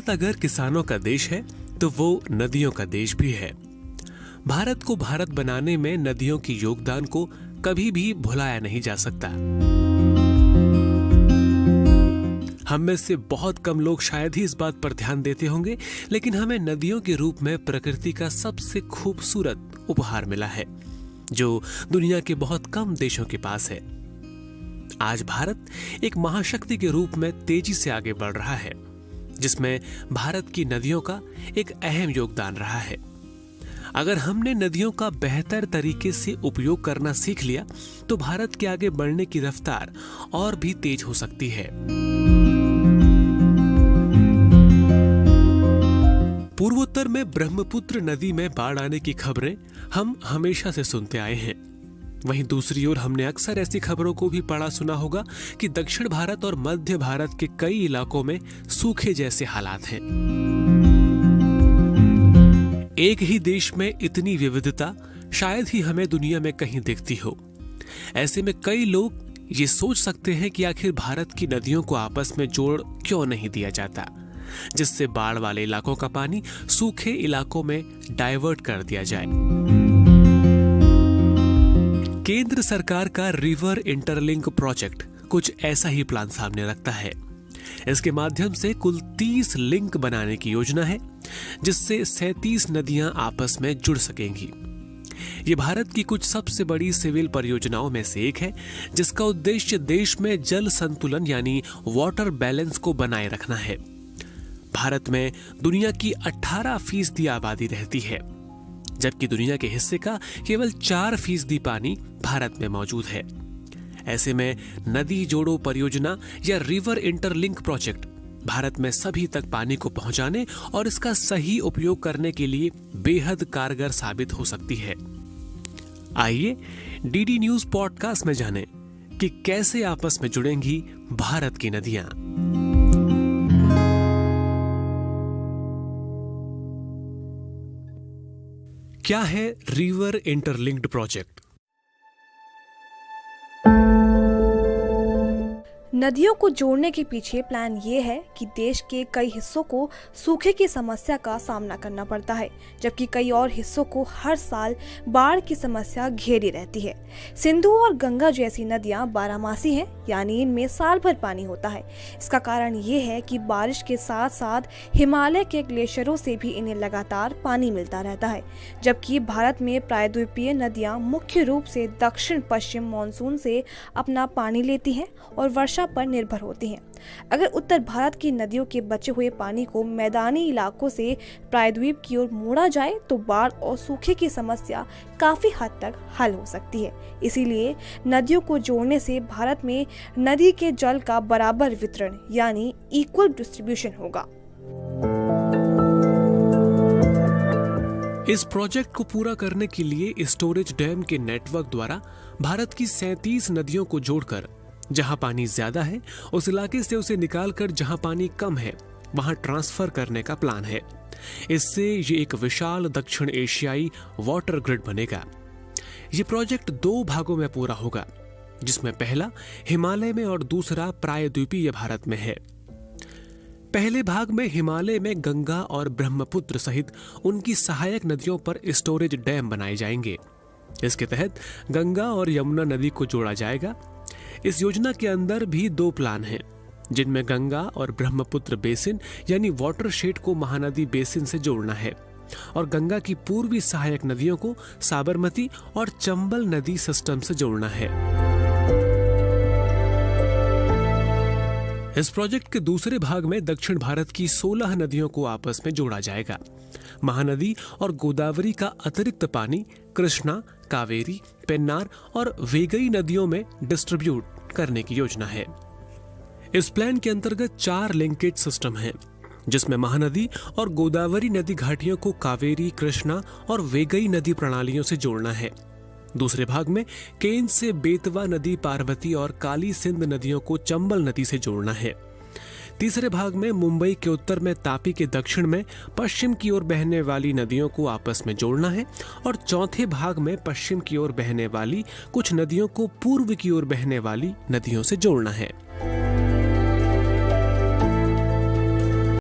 भारत अगर किसानों का देश है तो वो नदियों का देश भी है। भारत को भारत बनाने में नदियों की योगदान को कभी भी भुलाया नहीं जा सकता। हम में से बहुत कम लोग शायद ही इस बात पर ध्यान देते होंगे, लेकिन हमें नदियों के रूप में प्रकृति का सबसे खूबसूरत उपहार मिला है, जो दुनिया के बहुत कम देशों के पास है। आज भारत एक महाशक्ति के रूप में तेजी से आगे बढ़ रहा है, जिसमें भारत की नदियों का एक अहम योगदान रहा है। अगर हमने नदियों का बेहतर तरीके से उपयोग करना सीख लिया तो भारत के आगे बढ़ने की रफ्तार और भी तेज हो सकती है। पूर्वोत्तर में ब्रह्मपुत्र नदी में बाढ़ आने की खबरें हम हमेशा से सुनते आए हैं। वहीं दूसरी ओर हमने अक्सर ऐसी खबरों को भी पढ़ा सुना होगा कि दक्षिण भारत और मध्य भारत के कई इलाकों में सूखे जैसे हालात हैं। एक ही देश में इतनी विविधता शायद ही हमें दुनिया में कहीं दिखती हो। ऐसे में कई लोग ये सोच सकते हैं कि आखिर भारत की नदियों को आपस में जोड़ क्यों नहीं दिया जाता, जिससे बाढ़ वाले इलाकों का पानी सूखे इलाकों में डाइवर्ट कर दिया जाए। केंद्र सरकार का रिवर इंटरलिंक प्रोजेक्ट कुछ ऐसा ही प्लान सामने रखता है। इसके माध्यम से कुल 30 लिंक बनाने की योजना है, जिससे 37 नदियां आपस में जुड़ सकेंगी। ये भारत की कुछ सबसे बड़ी सिविल परियोजनाओं में से एक है, जिसका उद्देश्य देश में जल संतुलन यानी वाटर बैलेंस को बनाए रखना है। भारत में दुनिया की 18% आबादी रहती है, जबकि दुनिया के हिस्से का केवल 4% पानी भारत में मौजूद है। ऐसे में नदी जोड़ो परियोजना या रिवर इंटरलिंक प्रोजेक्ट भारत में सभी तक पानी को पहुंचाने और इसका सही उपयोग करने के लिए बेहद कारगर साबित हो सकती है। आइए डीडी न्यूज पॉडकास्ट में जानें कि कैसे आपस में जुड़ेंगी भारत की नदियां। क्या है रिवर इंटरलिंक्ड प्रोजेक्ट? नदियों को जोड़ने के पीछे प्लान ये है कि देश के कई हिस्सों को सूखे की समस्या का सामना करना पड़ता है, जबकि कई और हिस्सों को हर साल बाढ़ की समस्या घेरी रहती है। सिंधु और गंगा जैसी नदियां बारहमासी हैं, यानी इनमें साल भर पानी होता है। इसका कारण ये है कि बारिश के साथ साथ हिमालय के ग्लेशियरों से भी इन्हें लगातार पानी मिलता रहता है, जबकि भारत में प्रायद्वीपीय नदियां मुख्य रूप से दक्षिण पश्चिम मानसून से अपना पानी लेती हैं और वर्षा पर निर्भर होती हैं। अगर उत्तर भारत की नदियों के बचे हुए पानी को मैदानी इलाकों से प्रायद्वीप की ओर मोड़ा जाए तो बाढ़ और सूखे की समस्या काफी हद तक हल हो सकती है। इसीलिए नदियों को जोड़ने से भारत में नदी के जल का बराबर वितरण यानी इक्वल डिस्ट्रीब्यूशन होगा। इस प्रोजेक्ट को पूरा करने के लिए स्टोरेज डैम के नेटवर्क द्वारा भारत की 37 नदियों को जोड़कर जहां पानी ज्यादा है उस इलाके से उसे निकालकर जहां पानी कम है वहां ट्रांसफर करने का प्लान है। इससे ये एक विशाल दक्षिण एशियाई वाटर ग्रिड बनेगा। ये प्रोजेक्ट 2 भागों में पूरा होगा, जिसमें पहला हिमालय में और दूसरा प्रायद्वीपीय भारत में है। पहले भाग में हिमालय में गंगा और ब्रह्मपुत्र सहित उनकी सहायक नदियों पर स्टोरेज डैम बनाए जाएंगे। इसके तहत गंगा और यमुना नदी को जोड़ा जाएगा। इस योजना के अंदर भी 2 प्लान हैं, जिनमें गंगा और ब्रह्मपुत्र बेसिन यानी वाटरशेड को महानदी बेसिन से जोड़ना है और गंगा की पूर्वी सहायक नदियों को साबरमती और चंबल नदी सिस्टम से जोड़ना है। इस प्रोजेक्ट के दूसरे भाग में दक्षिण भारत की 16 नदियों को आपस में जोड़ा जाएगा। महानदी और गोदावरी का अतिरिक्त पानी कृष्णा, कावेरी, पेन्नार और वेगई नदियों में डिस्ट्रीब्यूट करने की योजना है। इस प्लान के अंतर्गत 4 लिंकेज सिस्टम हैं, जिसमें महानदी और गोदावरी नदी घाटियों को कावेरी, कृष्णा और वेगई नदी प्रणालियों से जोड़ना है। दूसरे भाग में केन से बेतवा नदी, पार्वती और काली सिंध नदियों को चंबल नदी से जोड़ना है। तीसरे भाग में मुंबई के उत्तर में तापी के दक्षिण में पश्चिम की ओर बहने वाली नदियों को आपस में जोड़ना है और चौथे भाग में पश्चिम की ओर बहने वाली कुछ नदियों को पूर्व की ओर बहने वाली नदियों से जोड़ना है।